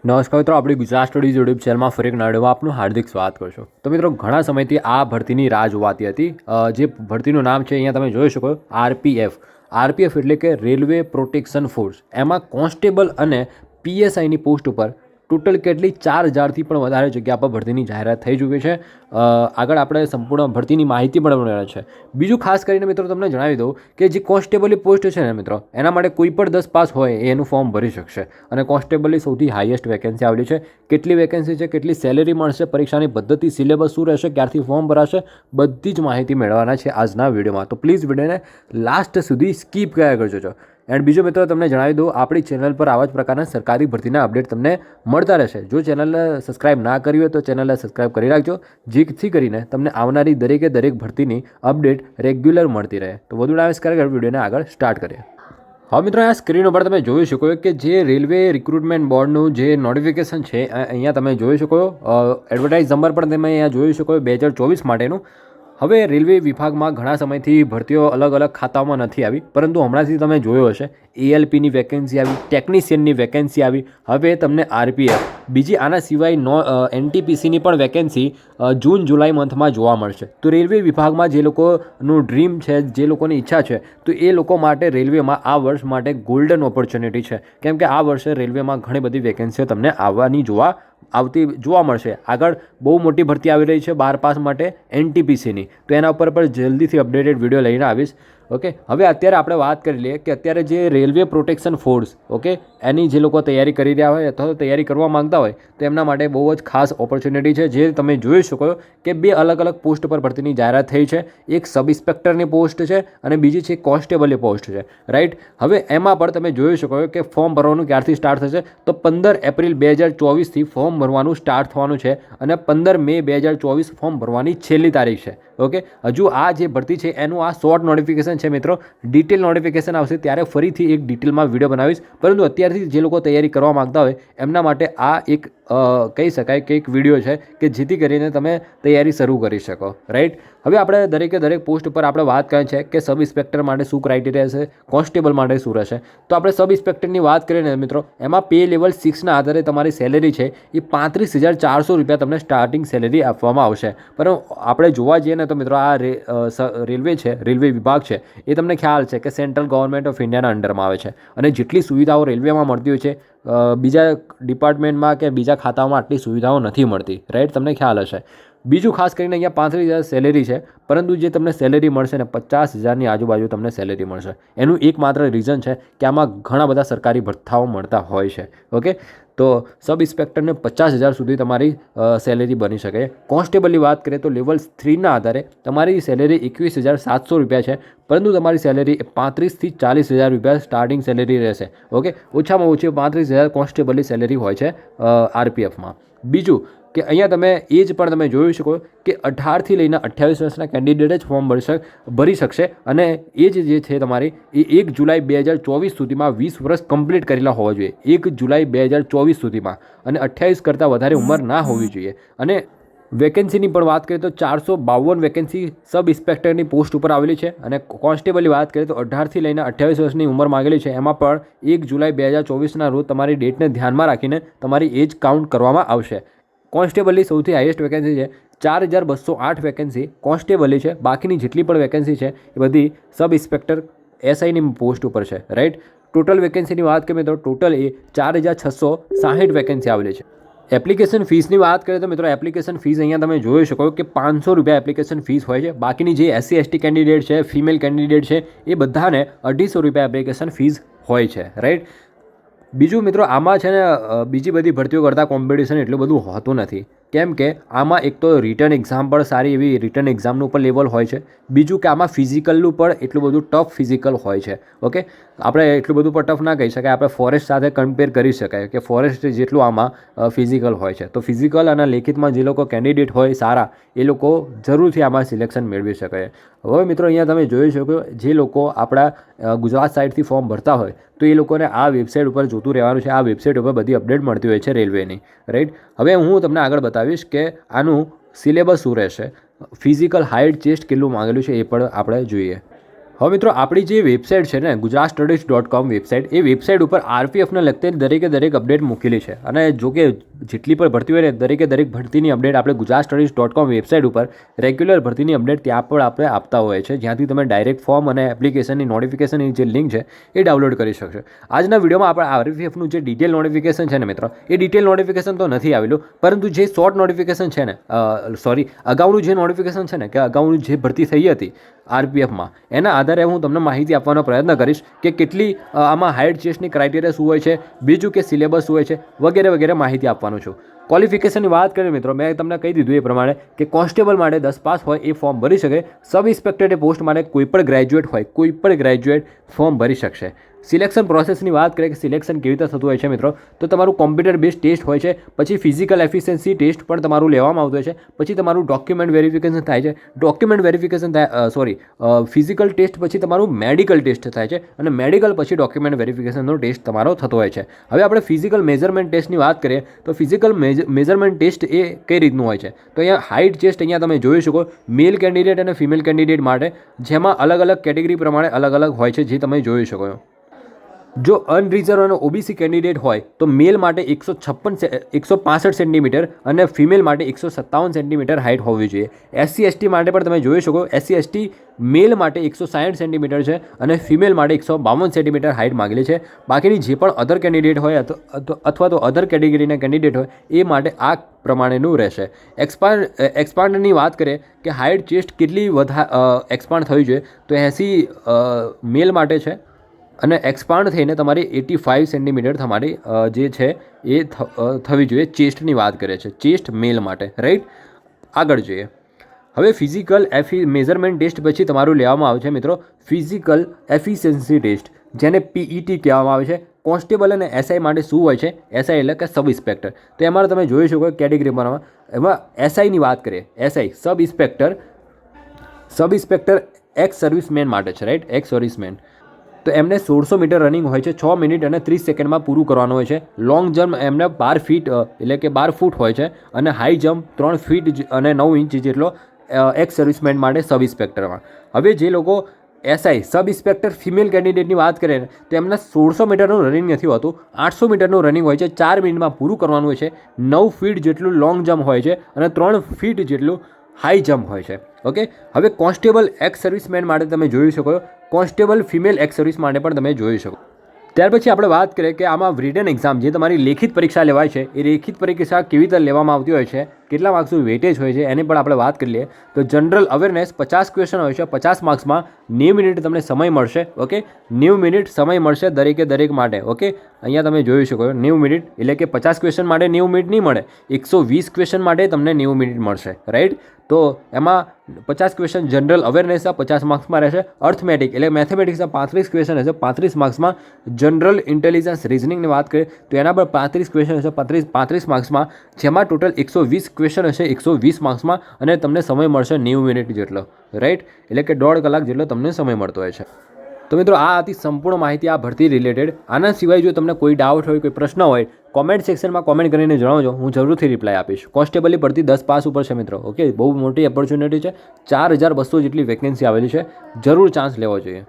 નમસ્કાર મિત્રો, આપણી ગુજરાત સ્ટડીઝ યુટ્યુબ ચેનલમાં ફરી એક નવા આપનું હાર્દિક સ્વાગત કરશો. તો મિત્રો, ઘણા સમયથી આ ભરતીની રાહ જોવાતી હતી. જે ભરતીનું નામ છે અહીંયા તમે જોઈ શકો, આરપીએફ એટલે કે રેલવે પ્રોટેક્શન ફોર્સ. એમાં કોન્સ્ટેબલ અને પીએસઆઈની પોસ્ટ ઉપર ટોટલ કેટલી 4000થી પણ વધારે જગ્યા પર ભરતીની જાહેરાત થઈ ચૂકી છે. આગળ આપણે સંપૂર્ણ ભરતીની માહિતી પણ મળવાની છે. બીજું ખાસ કરીને મિત્રો તમને જણાવી દઉં કે જે કોન્સ્ટેબલની પોસ્ટ છે ને મિત્રો, એના માટે કોઈ પણ 10 પાસ હોય એ એનું ફોર્મ ભરી શકશે. અને કોન્સ્ટેબલની સૌથી હાઈએસ્ટ વેકેન્સી આવેલી છે. કેટલી વેકેન્સી છે, કેટલી સેલેરી મળશે, પરીક્ષાની પદ્ધતિ, સિલેબસ શું રહેશે, ક્યારથી ફોર્મ ભરાશે, બધી જ માહિતી મેળવવાના છે આજના વિડીયોમાં. તો પ્લીઝ વિડીયોને લાસ્ટ સુધી સ્કીપ કર્યા કરજો છો. એન્ડ બીજો મિત્રો તમને જણાવી દઉં, આપણી ચેનલ પર આવા જ પ્રકારના સરકારી ભરતીના અપડેટ તમને મળતા રહેશે. જો ચેનલને સબસ્ક્રાઇબ ના કરી હોય તો ચેનલને સબસ્ક્રાઇબ કરી રાખજો, જેથી કરીને તમને આવનારી દરેક ભરતીની અપડેટ રેગ્યુલર મળતી રહે. તો વધુ ડાયસ કરે વિડીયોને આગળ સ્ટાર્ટ કરીએ. હવે મિત્રો, આ સ્ક્રીન ઉપર તમે જોઈ શકો કે જે રેલવે રિક્રુટમેન્ટ બોર્ડનું જે નોટિફિકેશન છે અહીંયા તમે જોઈ શકો. એડવર્ટાઇઝ નંબર પણ તમે અહીંયા જોઈ શકો 2024 માટેનું. હવે રેલવે વિભાગમાં ઘણા સમયથી ભરતીઓ અલગ ખાતાઓમાં નથી આવી, પરંતુ હમણાંથી તમે જોયો હશે એએલપીની વેકેન્સી આવી, ટેકનિશિયનની વેકેન્સી આવી, હવે તમને આરપીએફ, બીજી આના સિવાય એનટીપીસીની પણ વેકેન્સી જૂન જુલાઈ મંથમાં જોવા મળશે. તો રેલવે વિભાગમાં જે લોકોનું ડ્રીમ છે, જે લોકોની ઈચ્છા છે, તો એ લોકો માટે રેલવેમાં આ વર્ષ માટે ગોલ્ડન ઓપોર્ચ્યુનિટી છે. કેમ કે આ વર્ષે રેલવેમાં ઘણી બધી વેકેન્સીઓ તમને જોવા મળશે. આગળ બહુ મોટી ભરતી આવી રહી છે 12 પાસ માટે એનટીપીસીની, તો એના ઉપર પણ જલ્દીથી અપડેટેડ વિડીયો લઈને આવીશ. ઓકે, હવે અત્યારે આપણે વાત કરી લઈએ કે અત્યારે જે રેલવે પ્રોટેક્શન ફોર્સ, ઓકે, એની જે લોકો તૈયારી કરી રહ્યા હોય અથવા તો તૈયારી કરવા માંગતા હોય તો એમના માટે બહુ જ ખાસ ઓપોર્ચ્યુનિટી છે. જે તમે જોઈ શકો કે 2 અલગ પોસ્ટ પર ભરતીની જાહેરાત થઈ છે. એક સબ ઇન્સ્પેક્ટરની પોસ્ટ છે અને બીજી છે કોન્સ્ટેબલની પોસ્ટ છે, રાઈટ. હવે એમાં પણ તમે જોઈ શકો કે ફોર્મ ભરવાનું ક્યારથી સ્ટાર્ટ થશે, તો 15 એપ્રિલ 2024થી ફોર્મ ભરવાનું સ્ટાર્ટ થવાનું છે અને 15 મે 2024 ફોર્મ ભરવાની છેલ્લી તારીખ છે. ઓકે, હજુ આ જે ભરતી છે એનું આ શોર્ટ નોટિફિકેશન છે મિત્રો. ડિટેલ નોટિફિકેશન આવશે ત્યારે ફરીથી એક ડિટેલમાં વિડીયો બનાવીશ, પરંતુ અત્યારથી જે લોકો તૈયારી કરવા માગતા હોય એમના માટે આ એક કહી શકાય કે એક વિડીયો છે કે જેથી કરીને તમે તૈયારી શરૂ કરી શકો, રાઈટ. હવે આપણે દરેક પોસ્ટ ઉપર આપણે વાત કરીએ છીએ કે સબ ઇન્સ્પેક્ટર માટે શું ક્રાઇટેરિયા છે, કોન્સ્ટેબલ માટે શું રહેશે. તો આપણે સબ ઇન્સ્પેક્ટરની વાત કરીએ ને મિત્રો, એમાં પે લેવલ 6ના આધારે તમારી સેલેરી છે એ 35,400 રૂપિયા તમને સ્ટાર્ટિંગ સેલેરી આપવામાં આવશે. પરંતુ આપણે જોવા જઈએ ને તો મિત્રો, આ રેલવે વિભાગ છે એ તમને ખ્યાલ છે કે સેન્ટ્રલ ગવર્મેન્ટ ઓફ ઇન્ડિયાના અંડરમાં આવે છે અને જેટલી સુવિધાઓ રેલવેમાં મળતી હોય છે બીજા ડિપાર્ટમેન્ટમાં કે બીજા ખાતાઓમાં આટલી સુવિધાઓ નથી મળતી, રાઈટ. તમને ખ્યાલ હશે. બીજું ખાસ કરીને અહીંયા 35,000 સેલેરી છે, પરંતુ જે તમને સેલેરી મળશે ને 50,000ની આજુબાજુ તમને સેલેરી મળશે. એનું એકમાત્ર રીઝન છે કે આમાં ઘણા બધા સરકારી ભથ્થાઓ મળતા હોય છે. ઓકે, તો સબ ઇન્સ્પેક્ટરને 50,000 સુધી તમારી સેલેરી બની શકે. કોન્સ્ટેબલની વાત કરીએ તો લેવલ 3ના આધારે તમારી સેલેરી 21,700 રૂપિયા છે, પરંતુ તમારી સેલેરી 35,000થી 40,000 રૂપિયા સ્ટાર્ટિંગ સેલેરી રહેશે. ઓકે, ઓછામાં ઓછી 35,000 કોન્સ્ટેબલની સેલેરી હોય છે આરપીએફમાં. બીજું કે અહીંયા તમે એજ પણ તમે જોઈ શકો કે 18થી લઈને 28 વર્ષના કેન્ડિડેટ જ ફોર્મ ભરી શકશે અને એજ જે છે તમારી એ 1 જુલાઈ 2024 સુધીમાં 20 વર્ષ કમ્પ્લીટ કરેલા હોવા જોઈએ. 1 જુલાઈ 2024 સુધીમાં, અને 28 કરતાં વધારે ઉંમર ના હોવી જોઈએ. અને વેકેન્સીની પણ વાત કરીએ તો 452 વેકેન્સી સબ ઇન્સ્પેક્ટરની પોસ્ટ ઉપર આવેલી છે અને કોન્સ્ટેબલની વાત કરીએ તો 18થી લઈને 28 વર્ષની ઉંમર માંગેલી છે. એમાં પણ 1 જુલાઈ 2024ના રોજ તમારી ડેટને ધ્યાનમાં રાખીને તમારી એજ કાઉન્ટ કરવામાં આવશે. કોન્સ્ટેબલની સૌથી હાઈએસ્ટ વેકેન્સી છે 4208 વેકેન્સી કોન્સ્ટેબલની છે. બાકીની જેટલી પણ વેકેન્સી છે એ બધી સબ ઇન્સ્પેક્ટર એસઆઈની પોસ્ટ ઉપર છે, રાઈટ. ટોટલ વેકેન્સીની વાત કરીએ તો ટોટલ એ 4660 વેકેન્સી આવેલી છે. એપ્લિકેશન ફીસની વાત કરીએ તો મિત્રો, એપ્લિકેશન ફીસ અહીંયા તમે જોઈ શકો કે 500 રૂપિયા એપ્લિકેશન ફીસ હોય છે. બાકીની જે SC ST કેન્ડિડેટ છે, ફિમેલ કેન્ડિડેટ છે, એ બધાને 250 રૂપિયા એપ્લિકેશન ફીસ હોય છે, રાઈટ. બીજું મિત્રો, આમાં છે ને બીજી બધી ભરતીઓ કરતાં કોમ્પિટિશન એટલું બધું હોતું નથી. કેમ કે આમાં એક તો રિટર્ન એક્ઝામ પણ સારી એવી રિટર્ન એક્ઝામનું પણ લેવલ હોય છે. બીજું કે આમાં ફિઝિકલનું પણ એટલું બધું ટફ ફિઝિકલ હોય છે. ઓકે, આપણે એટલું બધું પણ ટફ ના કહી શકાય, આપણે ફોરેસ્ટ સાથે કમ્પેર કરી શકાય કે ફોરેસ્ટ જેટલું આમાં ફિઝિકલ હોય છે. તો ફિઝિકલ અને લેખિતમાં જે લોકો કેન્ડિડેટ હોય સારા, એ લોકો જરૂરથી આમાં સિલેક્શન મેળવી શકે. હવે મિત્રો, અહીંયા તમે જોઈ શકો જે લોકો આપણા ગુજરાત સાઇડથી ફોર્મ ભરતા હોય તો એ લોકોને આ વેબસાઇટ ઉપર જોતું રહેવાનું છે. આ વેબસાઇટ ઉપર બધી અપડેટ મળતી હોય છે રેલવેની, રાઈટ. હવે હું તમને આગળ બતાવીશ કે આનું સિલેબસ શું રહેશે, ફિઝિકલ હાઇટ ચેસ્ટ કેટલું માંગેલું છે એ પણ આપણે જોઈએ. હવે મિત્રો આપણી જે વેબસાઇટ છે ને gujaratstudies.com વેબસાઇટ, એ વેબસાઇટ ઉપર આરપીએફને લગતી દરેક અપડેટ મૂકેલી છે. અને જો કે જેટલી પણ ભરતી હોય ને દરેક ભરતીની અપડેટ આપણે gujaratstudies.com વેબસાઇટ ઉપર રેગ્યુલર ભરતીની અપડેટ ત્યાં પણ આપણે આપતા હોઈએ છીએ, જ્યાંથી તમે ડાયરેક્ટ ફોર્મ અને એપ્લિકેશનની નોટિફિકેશનની જે લિંક છે એ ડાઉનલોડ કરી શકશો. આજના વિડીયોમાં આપણે આરપીએફનું જે ડિટેલ નોટિફિકેશન છે ને મિત્રો, એ ડિટેલ નોટિફિકેશન તો નથી આવેલું, પરંતુ જે શોર્ટ નોટિફિકેશન છે ને, અગાઉનું જે નોટિફિકેશન છે ને, કે અગાઉની જે ભરતી થઈ હતી આરપીએફમાં, એના આધારે હું તમને માહિતી આપવાનો પ્રયત્ન કરીશ કે કેટલી આમાં હાઇટ ચેસ્ટની ક્રાઇટેરિયા શું હોય છે, બીજું કે સિલેબસ શું હોય છે, વગેરે માહિતી આપવાનું છું. ક્વોલિફિકેશનની વાત કરીએ મિત્રો, મેં તમને કહી દીધું એ પ્રમાણે કે કોન્સ્ટેબલ માટે 10 પાસ હોય એ ફોર્મ ભરી શકે. સબ ઇન્સ્પેક્ટર પોસ્ટ માટે કોઈ પણ ગ્રેજ્યુએટ ફોર્મ ભરી શકશે. સિલેક્શન પ્રોસેસની વાત કરીએ કે સિલેક્શન કેવી રીતે થતું હોય છે મિત્રો, તો તમારું કોમ્પ્યુટર બેઝ ટેસ્ટ હોય છે, પછી ફિઝિકલ એફિશિયન્સી ટેસ્ટ પણ તમારું લેવામાં આવતું હોય છે, પછી તમારું ડોક્યુમેન્ટ વેરિફિકેશન થાય છે, ફિઝિકલ ટેસ્ટ પછી તમારું મેડિકલ ટેસ્ટ થાય છે, અને મેડિકલ પછી ડોક્યુમેન્ટ વેરિફિકેશનનો ટેસ્ટ તમારો થતો હોય છે. હવે આપણે ફિઝિકલ મેઝરમેન્ટ ટેસ્ટની વાત કરીએ તો ફિઝિકલ મેઝરમેન્ટ ટેસ્ટ એ કઈ રીતનું હોય છે, તો અહીંયા હાઇટ ચેસ્ટ અહીંયા તમે જોઈ શકો મેલ કેન્ડિડેટ અને ફિમેલ કેન્ડિડેટ માટે, જેમાં અલગ કેટેગરી પ્રમાણે અલગ હોય છે, જે તમે જોઈ શકો. જો અનરિઝર્વ અને ઓબીસી કેન્ડિડેટ હોય તો મેલ માટે 165 સેન્ટીમીટર અને ફિમેલ માટે 157 સેન્ટીમીટર હાઇટ હોવી જોઈએ. SC ST માટે પણ તમે જોઈ શકો, SC ST મેલ માટે 160 સેન્ટીમીટર છે અને ફિમેલ માટે 152 સેન્ટીમીટર હાઇટ માગેલી છે. બાકીની જે પણ અધર કેન્ડિડેટ હોય અથવા તો અધર કેટેગરીના કેન્ડિડેટ હોય એ માટે આ પ્રમાણેનું રહેશે. એક્સપાન્ડની વાત કરીએ કે હાઇટ ચેસ્ટ કેટલી એક્સપાન્ડ થવી જોઈએ, તો 80 મેલ માટે છે અને એક્સપાન્ડ થઈને તમારી 85 સેન્ટીમીટર તમારી જે છે એ થવી જોઈએ. ચેસ્ટની વાત કરે છે, ચેસ્ટ મેલ માટે, રાઈટ. આગળ જોઈએ. હવે ફિઝિકલ મેઝરમેન્ટ ટેસ્ટ પછી તમારું લેવામાં આવે છે મિત્રો ફિઝિકલ એફિશિયન્સી ટેસ્ટ, જેને PET કહેવામાં આવે છે. કોન્સ્ટેબલ અને SI માટે શું હોય છે? SI એટલે કે સબ ઇન્સ્પેક્ટર. તો એમાં તમે જોઈ શકો કેટેગરી પ્રમાણે, એમાં SIની વાત કરીએ, SI sub inspector x servicemen માટે છે, રાઈટ, એક્સ સર્વિસમેન. તો એમને 1600 મીટર રનિંગ હોય છે, 6 મિનિટ અને 30 સેકન્ડમાં પૂરું કરવાનું હોય છે. લોંગ જમ્પ એમને 12 ફીટ એટલે કે 12 ફૂટ હોય છે, અને હાઈ જમ્પ 3 ફીટ અને 9 ઇંચ જેટલો એક્સ સર્વિસમેન માટે સબ ઇન્સ્પેક્ટરમાં. હવે જે લોકો SI સબ ઇન્સ્પેક્ટર ફિમેલ કેન્ડિડેટની વાત કરીએ તો એમને 1600 મીટરનું રનિંગ નથી હોતું, 800 મીટરનું રનિંગ હોય છે, 4 મિનિટમાં પૂરું કરવાનું હોય છે, 9 ફીટ જેટલું લોંગ જમ્પ હોય છે અને 3 ફીટ જેટલું હાઈ જમ્પ હોય છે. ઓકે. હવે કોન્સ્ટેબલ એક્સ સર્વિસમેન માટે તમે જોઈ શકો, કોન્સ્ટેબલ ફિમેલ એક્સ સર્વિસ માટે પણ તમે જોઈ શકો. ત્યાર પછી આપણે વાત કરીએ કે આમાં રિટન એક્ઝામ જે તમારી લેખિત પરીક્ષા લેવાય છે, એ લેખિત પરીક્ષા કેવી રીતે લેવામાં આવતી હોય છે, કેટલા માર્ક્સનું વેટેજ હોય છે, એની પણ આપણે વાત કરી લઈએ. તો જનરલ અવેરનેસ 50 ક્વેશ્ચન હોય છે, 50 માર્ક્સમાં 90 મિનિટ તમને સમય મળશે. ઓકે, 90 મિનિટ સમય મળશે દરેક માટે. ઓકે, અહીંયા તમે જોઈ શકો 90 મિનિટ એટલે કે 50 ક્વેશ્ચન માટે 90 મિનિટ નહીં મળે, 120 ક્વેશ્ચન માટે તમને 90 મિનિટ મળશે, રાઈટ. તો એમાં 50 ક્વેશ્ચન જનરલ અવેરનેસ 50 માર્ક્સમાં રહેશે. અર્થમેટિક એટલે મેથેમેટિક્સના 35 ક્વેશ્ચન હશે, 35 માર્ક્સમાં. જનરલ ઇન્ટેલિજન્સ રિઝનિંગની વાત કરીએ તો એના પર 35 ક્વેશ્ચન હશે, 35 માર્ક્સમાં, જેમાં ટોટલ 120 ક્વેશ્ચન હશે 120 માર્ક્સમાં, અને તમને સમય મળશે 90 મિનિટ જેટલો, રાઈટ. એટલે કે 1.5 કલાક જેટલો તમને સમય મળતો હોય છે. તો મિત્રો આ હતી સંપૂર્ણ માહિતી આ ભરતી રિલેટેડ. આના સિવાય જો તમને કોઈ ડાઉટ હોય, કોઈ પ્રશ્ન હોય, કોમેન્ટ સેક્શનમાં કોમેન્ટ કરીને જણાવજો, હું જરૂરથી રિપ્લાય આપીશ. કોન્સ્ટેબલની ભરતી 10 પાસ ઉપર છે મિત્રો. ઓકે, બહુ મોટી ઓપોર્ચ્યુનિટી છે, 4200 જેટલી વેકેન્સી આવેલી છે, જરૂર ચાન્સ લેવો જોઈએ.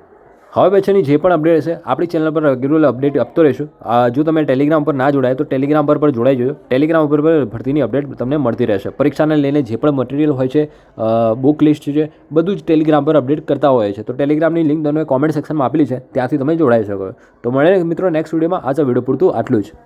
હવે પછીની જે પણ અપડેટ હશે આપણી ચેનલ પર રેગ્યુલર અપડેટ આપતો રહીશું. જો તમે ટેલિગ્રામ પર ના જોડાય તો ટેલિગ્રામ પર જોડાઈ જજો. ટેલિગ્રામ ઉપર ભરતીની અપડેટ તમને મળતી રહેશે. પરીક્ષાને લઈને જે પણ મટીરિયલ હોય છે, બુક લિસ્ટ છે, બધું જ ટેલિગ્રામ પર અપડેટ કરતા હોય છે. તો ટેલિગ્રામની લિંક તમને કોમેન્ટ સેક્શનમાં આપેલી છે, ત્યાંથી તમે જોડાઈ શકો. તો મળે મિત્રો નેક્સ્ટ વિડીયોમાં. આ વિડીયો પૂરતું આટલું જ.